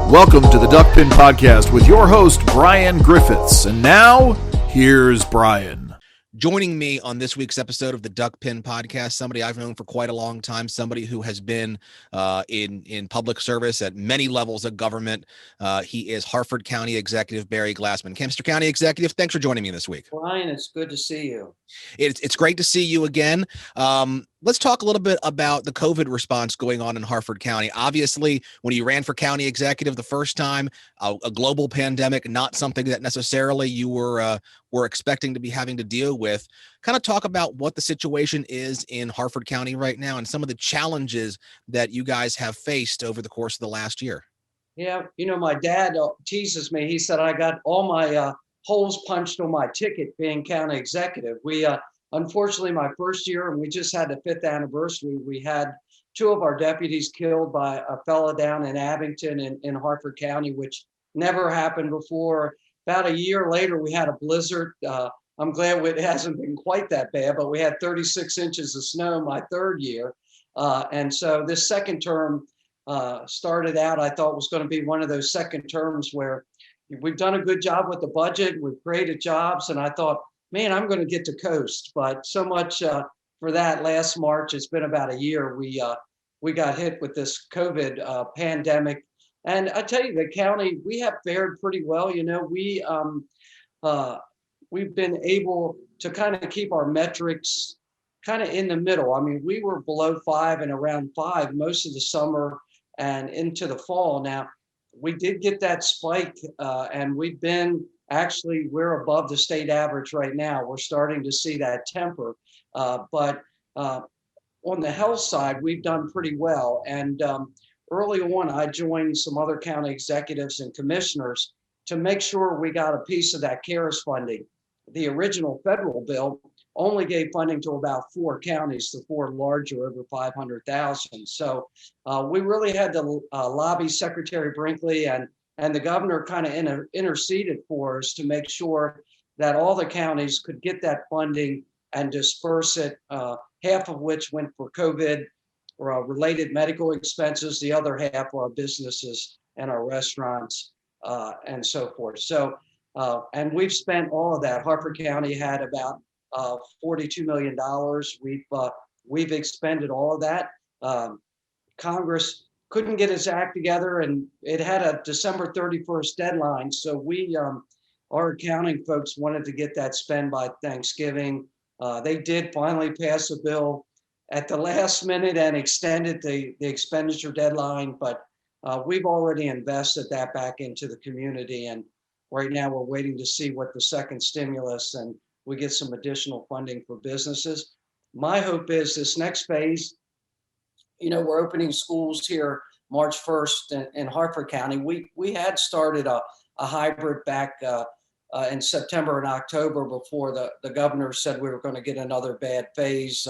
Welcome to the Duckpin Podcast with your host, Brian Griffiths. And now, here's Brian. Joining me on this week's episode of the Duckpin Podcast, somebody I've known for quite a long time, somebody who has been in public service at many levels of government. He is Harford County Executive Barry Glassman. Mr. County Executive, thanks for joining me this week. Brian, it's good to see you. It's great to see you again. Let's talk a little bit about the COVID response going on in Harford County. Obviously, when you ran for county executive the first time, a global pandemic, not something that necessarily you were expecting to be having to deal with. Kind of talk about what the situation is in Harford County right now and some of the challenges that you guys have faced over the course of the last year. Yeah, my dad teases me. He said I got all my holes punched on my ticket being county executive. We unfortunately, my first year, and we just had the 5th anniversary, we had 2 of our deputies killed by a fella down in Abington in Harford County, which never happened before. About a year later, we had a blizzard. I'm glad it hasn't been quite that bad, but we had 36 inches of snow my 3rd year. And so this second term started out, I thought was going to be one of those second terms where we've done a good job with the budget, we've created jobs, and I thought, man, I'm going to get to coast. But so much for that. Last March, it's been about a year, we got hit with this COVID pandemic. And I tell you, the county, we have fared pretty well. We've been able to kind of keep our metrics kind of in the middle. I mean, we were below 5 and around 5 most of the summer and into the fall. Now, we did get that spike, and we're above the state average right now. We're starting to see that temper. But on the health side, we've done pretty well. And early on, I joined some other county executives and commissioners to make sure we got a piece of that CARES funding. The original federal bill only gave funding to about 4 counties, the 4 larger, over 500,000. So we really had to lobby Secretary Brinkley and the governor kind of interceded for us to make sure that all the counties could get that funding and disperse it, half of which went for COVID or related medical expenses, the other half for our businesses and our restaurants and so forth. So, and we've spent all of that. Harford County had about $42 million. We've expended all of that. Congress couldn't get its act together, and it had a December 31st deadline. So our accounting folks wanted to get that spent by Thanksgiving. They did finally pass a bill at the last minute and extended the expenditure deadline, but we've already invested that back into the community. And right now we're waiting to see what the second stimulus and we get some additional funding for businesses. My hope is this next phase, we're opening schools here March 1st in Harford County. We had started a hybrid back in September and October before the governor said we were going to get another bad phase.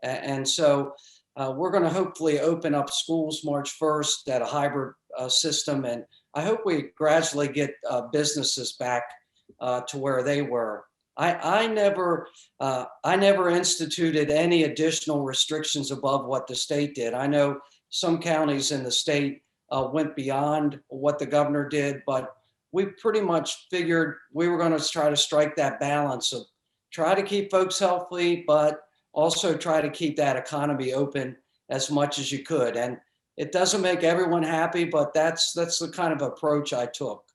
And so we're going to hopefully open up schools March 1st at a hybrid system. And I hope we gradually get businesses back to where they were. I never instituted any additional restrictions above what the state did. I know some counties in the state went beyond what the governor did, but we pretty much figured we were going to try to strike that balance of try to keep folks healthy, but also try to keep that economy open as much as you could. And it doesn't make everyone happy, but that's the kind of approach I took.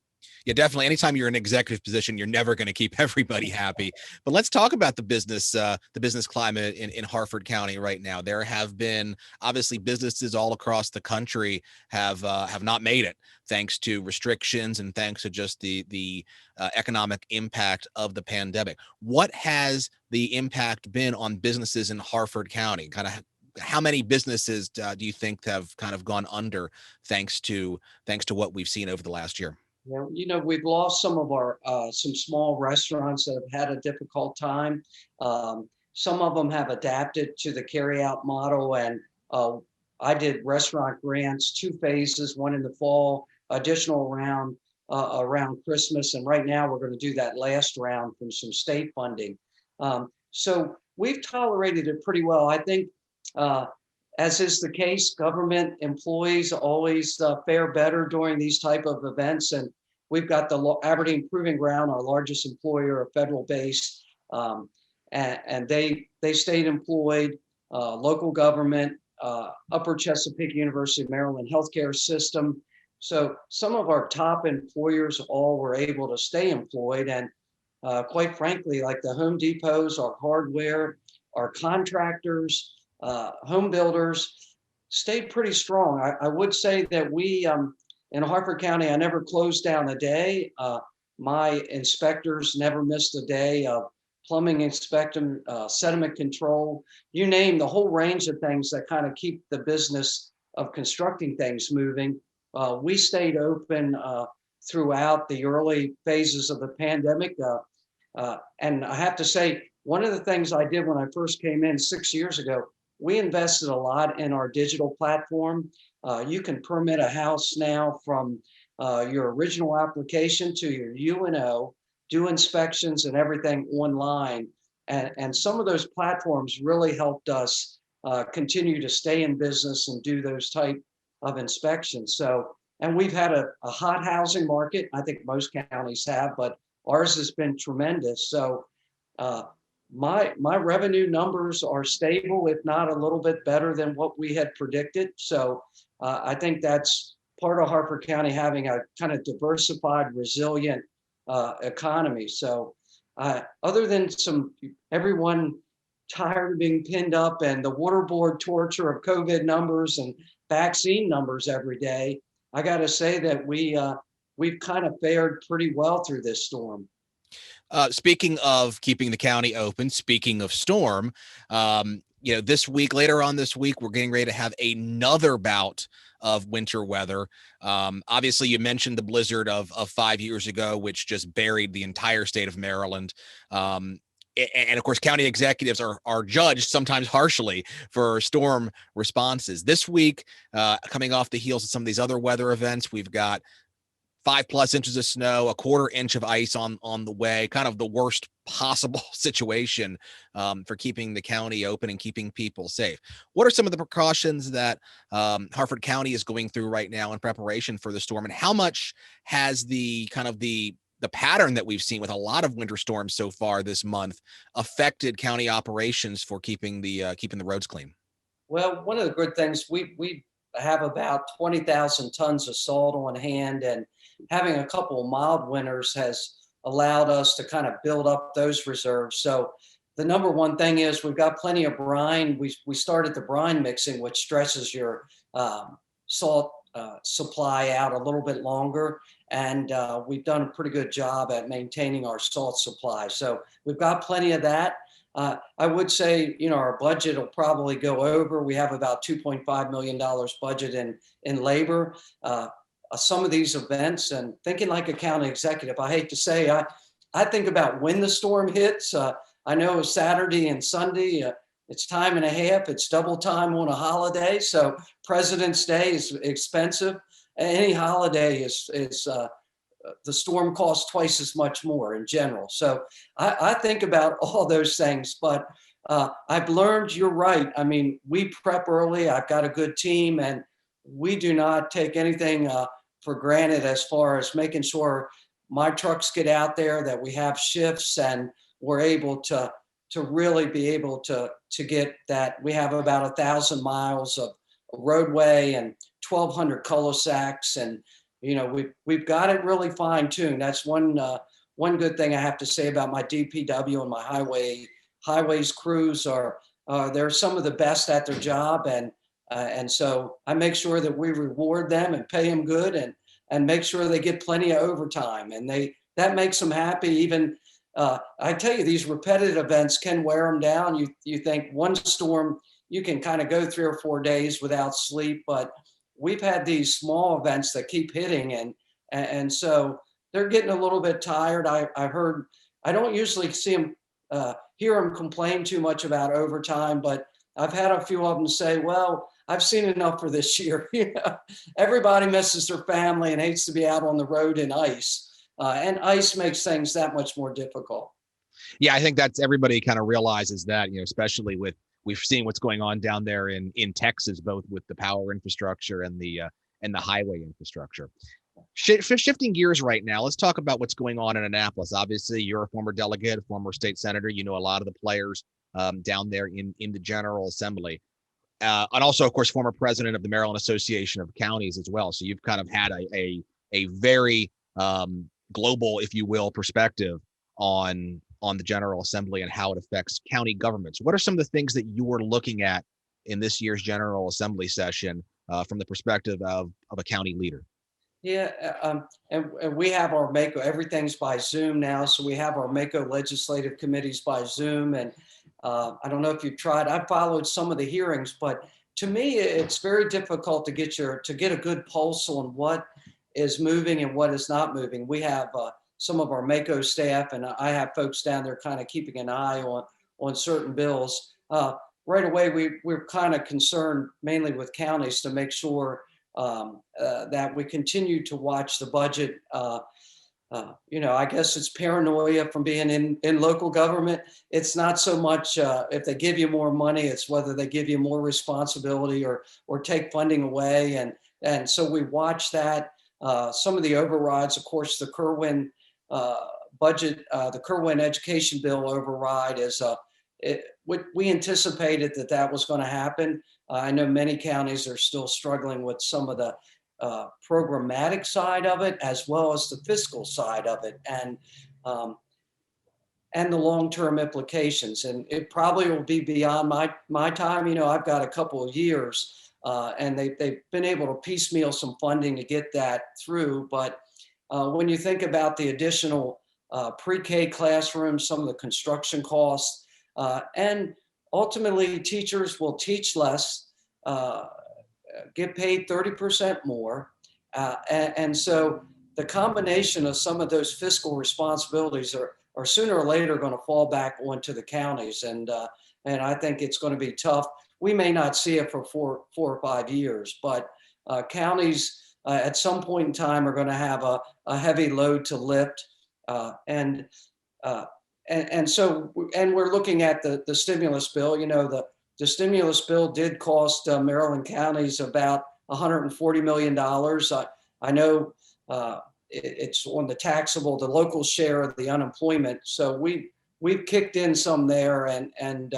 Yeah, definitely. Anytime you're in an executive position, you're never going to keep everybody happy. But let's talk about the business climate in Harford County right now. There have been obviously businesses all across the country have not made it thanks to restrictions and thanks to just the economic impact of the pandemic. What has the impact been on businesses in Harford County? Kind of how many businesses do you think have kind of gone under thanks to what we've seen over the last year? We've lost some of our some small restaurants that have had a difficult time. Some of them have adapted to the carryout model, and I did restaurant grants, 2 phases, one in the fall, additional round around Christmas, and right now we're going to do that last round from some state funding. So we've tolerated it pretty well. I think as is the case, government employees always fare better during these type of events. And we've got the Aberdeen Proving Ground, our largest employer, a federal base, and they stayed employed. Local government, Upper Chesapeake University of Maryland healthcare system. So some of our top employers all were able to stay employed. And quite frankly, like the Home Depots, our hardware, our contractors, home builders stayed pretty strong. I would say that we, in Harford County, I never closed down a day. My inspectors never missed a day of plumbing inspection, sediment control, you name the whole range of things that kind of keep the business of constructing things moving. We stayed open throughout the early phases of the pandemic. And I have to say, one of the things I did when I first came in 6 years ago, we invested a lot in our digital platform. You can permit a house now from your original application to your UNO, do inspections and everything online. And some of those platforms really helped us continue to stay in business and do those type of inspections. So, and we've had a hot housing market. I think most counties have, but ours has been tremendous. So my revenue numbers are stable, if not a little bit better than what we had predicted. So I think that's part of Harford County having a kind of diversified, resilient economy. So other than everyone tired of being pinned up and the waterboard torture of COVID numbers and vaccine numbers every day, I got to say that we've kind of fared pretty well through this storm. Speaking of keeping the county open, speaking of storm, this week, later on this week, we're getting ready to have another bout of winter weather. Obviously, you mentioned the blizzard of 5 years ago, which just buried the entire state of Maryland. And of course, county executives are judged sometimes harshly for storm responses. This week, coming off the heels of some of these other weather events, we've got 5+ inches of snow, a 1/4 inch of ice on the way, kind of the worst possible situation for keeping the county open and keeping people safe. What are some of the precautions that Harford County is going through right now in preparation for the storm? And how much has the pattern that we've seen with a lot of winter storms so far this month affected county operations for keeping the roads clean? Well, one of the good things, we have about 20,000 tons of salt on hand, and having a couple of mild winters has allowed us to kind of build up those reserves. So the number one thing is we've got plenty of brine. We started the brine mixing, which stretches your salt supply out a little bit longer. And we've done a pretty good job at maintaining our salt supply. So we've got plenty of that. I would say, our budget will probably go over. We have about $2.5 million budget in labor. Some of these events, and thinking like a county executive, I hate to say, I think about when the storm hits. I know Saturday and Sunday, it's time and a half. It's double time on a holiday. So President's Day is expensive. Any holiday is the storm costs twice as much more in general. So I think about all those things, but I've learned, you're right. I mean, we prep early. I've got a good team, and we do not take anything for granted as far as making sure my trucks get out there, that we have shifts, and we're able to really be able to get that. We have about 1,000 miles of roadway and 1,200 cul-de-sacs, and we've got it really fine-tuned. That's one good thing I have to say about my DPW and my highways crews are they're some of the best at their job, and so I make sure that we reward them and pay them good, and make sure they get plenty of overtime, and that makes them happy. Even I tell you, these repetitive events can wear them down. You think one storm you can kind of go 3 or 4 days without sleep, but we've had these small events that keep hitting, and so they're getting a little bit tired. I've heard, I don't usually hear them complain too much about overtime, but I've had a few of them say, well, I've seen enough for this year. Everybody misses their family and hates to be out on the road in ice, and ice makes things that much more difficult. Yeah, I think that's everybody kind of realizes that, especially with We've seen what's going on down there in Texas, both with the power infrastructure and the highway infrastructure. Shifting gears right now, let's talk about what's going on in Annapolis. Obviously, you're a former delegate, a former state senator. You know a lot of the players down there in the General Assembly. And also, of course, former president of the Maryland Association of Counties as well. So you've kind of had a very global, if you will, perspective on the General Assembly and how it affects county governments. What are some of the things that you were looking at in this year's General Assembly session from the perspective of a county leader? Yeah, and we have our MACO, everything's by Zoom now. So we have our MACO legislative committees by Zoom. And I don't know if you've tried, I followed some of the hearings, but to me, it's very difficult to get a good pulse on what is moving and what is not moving. We have some of our MACO staff, and I have folks down there kind of keeping an eye on certain bills. Right away, we're kind of concerned mainly with counties to make sure that we continue to watch the budget. I guess it's paranoia from being in local government. It's not so much if they give you more money, it's whether they give you more responsibility or take funding away. And so we watch that. Some of the overrides, of course, the Kerwin budget, the Kerwin education bill override is we anticipated that was going to happen. I know many counties are still struggling with some of the programmatic side of it, as well as the fiscal side of it, and the long-term implications. And it probably will be beyond my time. I've got a couple of years, and they've been able to piecemeal some funding to get that through. But when you think about the additional pre-K classrooms, some of the construction costs, and ultimately teachers will teach less, get paid 30% more. And so the combination of some of those fiscal responsibilities are sooner or later going to fall back onto the counties. And I think it's going to be tough. We may not see it for 4 or 5 years, but counties at some point in time are going to have a heavy load to lift. And we're looking at the stimulus bill. The stimulus bill did cost Maryland counties about $140 million. I know it's on the local share of the unemployment. So we've kicked in some there, and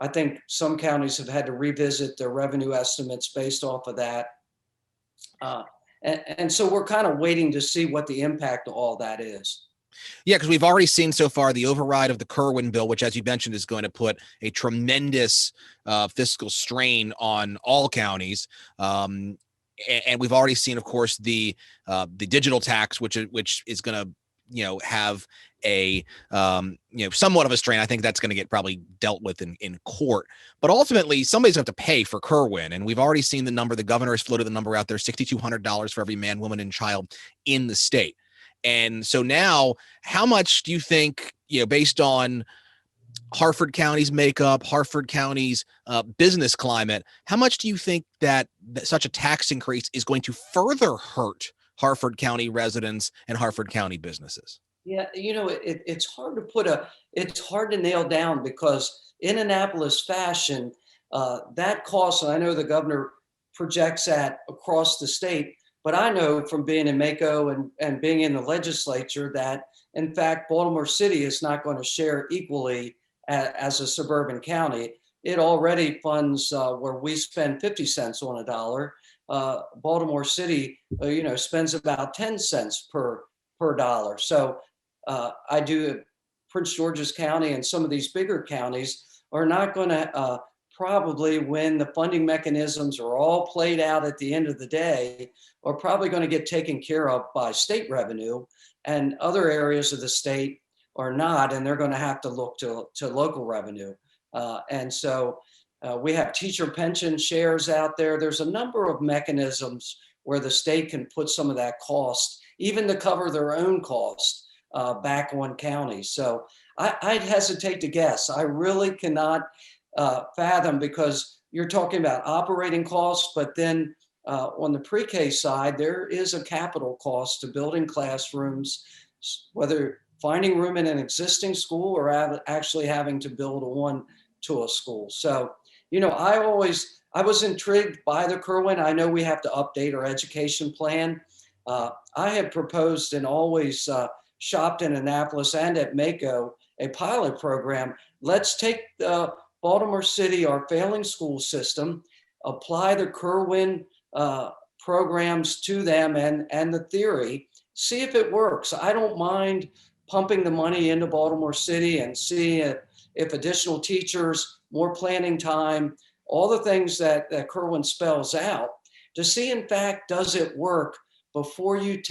I think some counties have had to revisit their revenue estimates based off of that. And so we're kind of waiting to see what the impact of all that is. Yeah, because we've already seen so far the override of the Kerwin bill, which, as you mentioned, is going to put a tremendous fiscal strain on all counties. And we've already seen, of course, the digital tax, which is going to, have a, somewhat of a strain. I think that's going to get probably dealt with in court. But ultimately, somebody's going to have to pay for Kerwin. And we've already seen the number. The governor has floated the number out there, $6,200 for every man, woman, and child in the state. And so now, how much do you think, based on Harford County's makeup, Harford County's business climate, how much do you think that such a tax increase is going to further hurt Harford County residents and Harford County businesses? Yeah, it's hard to nail down, because in Annapolis fashion, that cost, and I know the governor projects that across the state, but I know from being in MACO and being in the legislature that, in fact, Baltimore City is not going to share equally as a suburban county. It already funds where we spend 50 cents on a dollar. Baltimore City, spends about 10 cents per dollar. So I do Prince George's County, and some of these bigger counties are not going to probably, when the funding mechanisms are all played out at the end of the day, are probably going to get taken care of by state revenue, and other areas of the state are not, and they're going to have to look to local revenue. And so we have teacher pension shares out there. There's a number of mechanisms where the state can put some of that cost, even to cover their own cost, back on counties. So I'd hesitate to guess. I really cannot fathom, because you're talking about operating costs, but then on the pre-K side, there is a capital cost to building classrooms, whether finding room in an existing school or actually having to build one to a school. So, I was intrigued by the Kerwin. I know we have to update our education plan. I have proposed and always shopped in Annapolis and at Mako a pilot program. Let's take Baltimore City, our failing school system, apply the Kerwin programs to them and the theory, see if it works. I don't mind pumping the money into Baltimore City and see if additional teachers, more planning time, all the things that Kerwin spells out, to see, in fact, does it work before you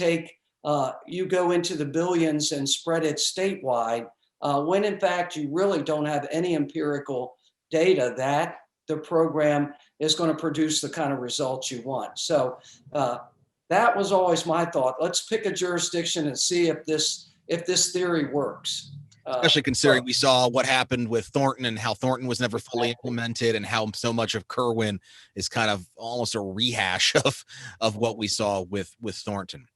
go into the billions and spread it statewide, when in fact you really don't have any empirical data that the program is going to produce the kind of results you want. So that was always my thought. Let's pick a jurisdiction and see if this theory works. Especially considering we saw what happened with Thornton and how Thornton was never fully implemented, and how so much of Kerwin is kind of almost a rehash of what we saw with Thornton.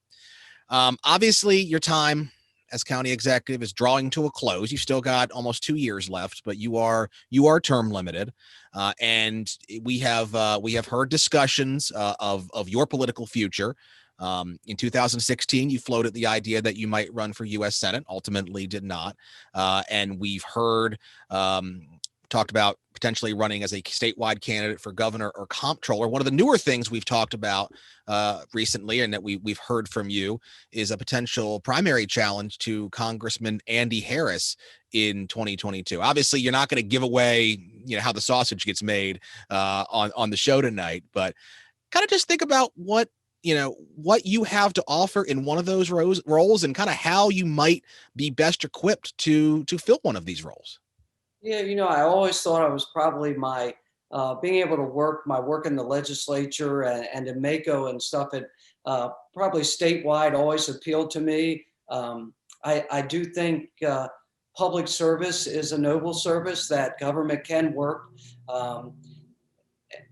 Obviously, your time as county executive is drawing to a close. You've still got almost 2 years left, but you are term limited, and we have heard discussions of your political future. In 2016, you floated the idea that you might run for U.S. Senate, ultimately did not. And we've heard talked about potentially running as a statewide candidate for governor or comptroller. One of the newer things we've talked about recently, and that we've heard from you, is a potential primary challenge to Congressman Andy Harris in 2022. Obviously, you're not going to give away, how the sausage gets made on the show tonight, but kind of just think about what you have to offer in one of those roles, and kind of how you might be best equipped to fill one of these roles. Yeah, I always thought I was probably my being able to work in the legislature and in Mako and stuff. It probably statewide always appealed to me. I do think public service is a noble service that government can work.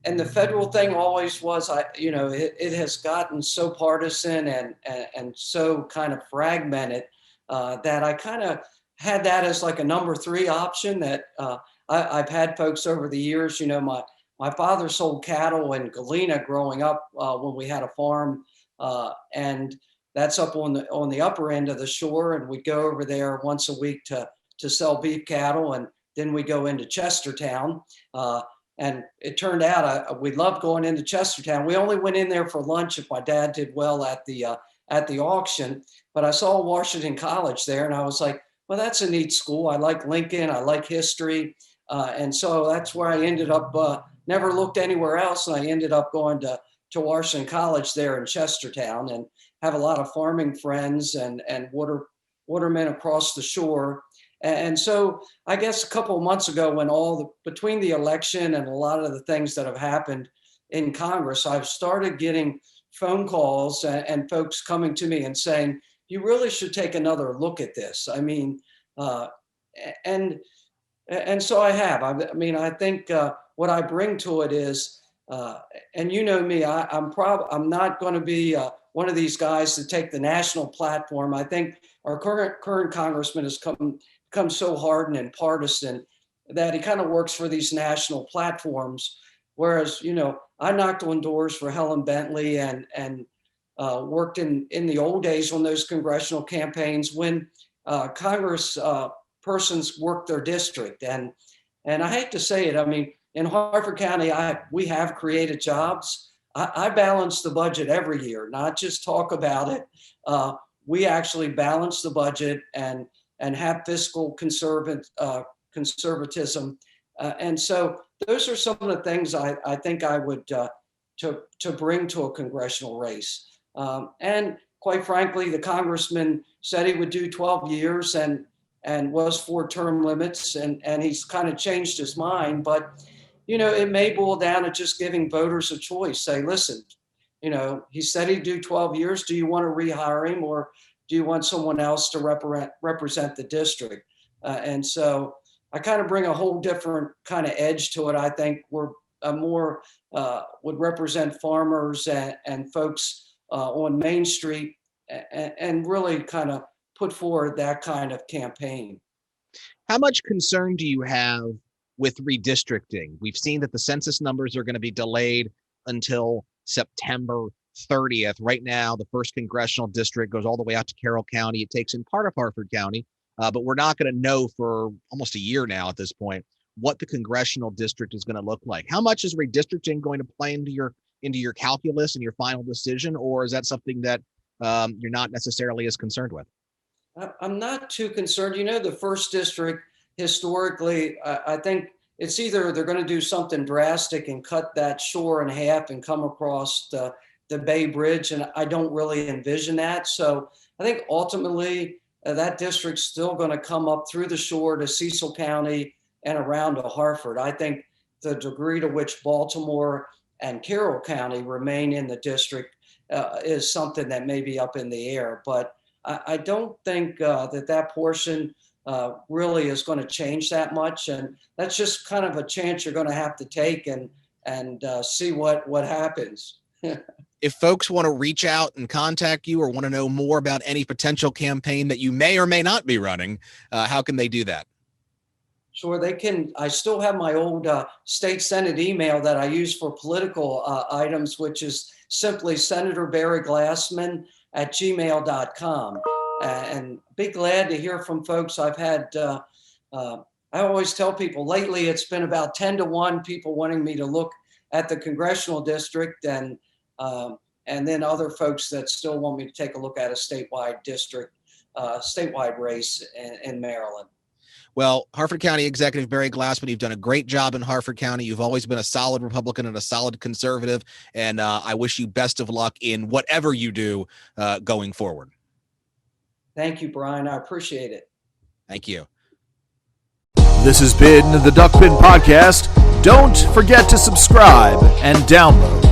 And the federal thing always was, it has gotten so partisan and so kind of fragmented that I kind of had that as like a number 3 option. That I've had folks over the years. My father sold cattle in Galena growing up when we had a farm, and that's up on the upper end of the shore, and we go over there once a week to sell beef cattle, and then we go into Chestertown. And it turned out we loved going into Chestertown. We only went in there for lunch if my dad did well at the auction. But I saw Washington College there, and I was like, well, that's a neat school. I like Lincoln. I like history. And so that's where I ended up, never looked anywhere else. And I ended up going to Washington College there in Chestertown, and have a lot of farming friends and watermen across the shore. And so I guess a couple of months ago, when between the election and a lot of the things that have happened in Congress, I've started getting phone calls and folks coming to me and saying, you really should take another look at this. I mean, and so I have. I think what I bring to it is, and me, I'm not going to be one of these guys to take the national platform. I think our current congressman has become so hardened and partisan that he kind of works for these national platforms. Whereas, I knocked on doors for Helen Bentley and worked in the old days on those congressional campaigns when Congress persons worked their district. And I hate to say it, I mean, in Harford County, we have created jobs. I balance the budget every year, not just talk about it. We actually balance the budget and have fiscal conservatism. And so those are some of the things I think I would to bring to a congressional race. And quite frankly, the congressman said he would do 12 years and was for term limits, and he's kind of changed his mind. But, it may boil down to just giving voters a choice. Say, listen, he said he'd do 12 years. Do you want to rehire him, or do you want someone else to represent the district? And so I kind of bring a whole different kind of edge to it. I think we're more would represent farmers and folks on Main Street, and really kind of put forward that kind of campaign. How much concern do you have with redistricting. We've seen that the census numbers are going to be delayed until September 30th. Right now, the first congressional district goes all the way out to Carroll County. It takes in part of Harford County, but we're not going to know for almost a year now at this point what the congressional district is going to look like. How much is redistricting going to play into your calculus and your final decision, or is that something that you're not necessarily as concerned with? I'm not too concerned. The first district, historically, I think it's either they're going to do something drastic and cut that shore in half and come across the Bay Bridge, and I don't really envision that. So I think ultimately that district's still going to come up through the shore to Cecil County and around to Harford. I think the degree to which Baltimore and Carroll County remain in the district is something that may be up in the air. But I don't think that portion really is going to change that much. And that's just kind of a chance you're going to have to take and see what happens. If folks want to reach out and contact you or want to know more about any potential campaign that you may or may not be running, how can they do that? Sure, they can. I still have my old state Senate email that I use for political items, which is simply Senator Barry Glassman @gmail.com. And be glad to hear from folks. I've had, I always tell people lately, it's been about 10-1 people wanting me to look at the congressional district, and then other folks that still want me to take a look at a statewide district, statewide race in Maryland. Well, Harford County Executive Barry Glassman, you've done a great job in Harford County. You've always been a solid Republican and a solid conservative, and I wish you best of luck in whatever you do going forward. Thank you, Brian. I appreciate it. Thank you. This has been the Duckpin Podcast. Don't forget to subscribe and download.